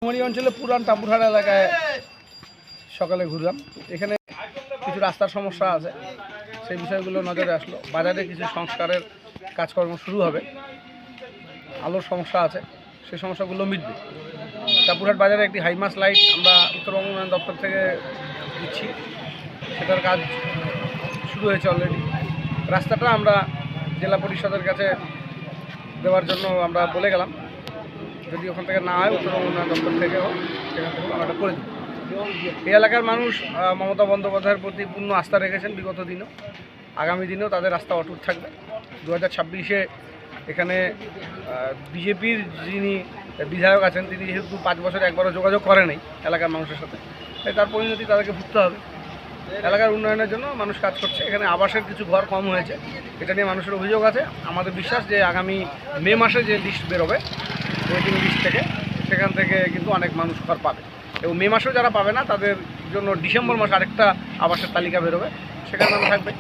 কুমারী অঞ্চলে পুরান টাপুরহাট এলাকায় সকালে ঘুরলাম। এখানে কিছু রাস্তার সমস্যা আছে, সেই বিষয়গুলো নজরে আসলো। বাজারে কিছু সংস্কারের কাজকর্ম শুরু হবে, আলোর সমস্যা আছে, সেই সমস্যাগুলো মিটবে। টাপুরহাট বাজারে একটি হাইমাস লাইট আমরা উত্তরবঙ্গ উন্নয়ন দপ্তর থেকে দিচ্ছি, সেটার কাজ শুরু হয়েছে অলরেডি। রাস্তাটা আমরা জেলা পরিষদের কাছে দেওয়ার জন্য আমরা বলে গেলাম, যদি ওখান থেকে না হয় উত্তরবঙ্গ উন্নয়ন দপ্তর থেকেও সেখান থেকে আমরা করে দিই। এই এলাকার মানুষ মমতা বন্দ্যোপাধ্যায়ের প্রতি পূর্ণ আস্থা রেখেছেন বিগত দিনও, আগামী দিনেও তাদের আস্থা অটুট থাকবে। 2026-এ এখানে বিজেপির যিনি বিধায়ক আছেন, তিনি যেহেতু 5 বছর একবারও যোগাযোগ করে নাই এলাকার মানুষের সাথে, তাই তার পরিণতি তাদেরকে ভুগতে হবে। এলাকার উন্নয়নের জন্য মানুষ কাজ করছে। এখানে আবাসের কিছু ঘর কম হয়েছে, এটা নিয়ে মানুষের অভিযোগ আছে। আমাদের বিশ্বাস যে আগামী মে মাসে যে লিস্ট বেরোবে ওয়েটিং লিস্ট থেকে, সেখান থেকে কিন্তু অনেক মানুষ ঘর পাবে, এবং মে মাসেও যারা পাবে না তাদের জন্য ডিসেম্বর মাসে আরেকটা আবাসের তালিকা বেরোবে, সেখানে মানুষ থাকবে।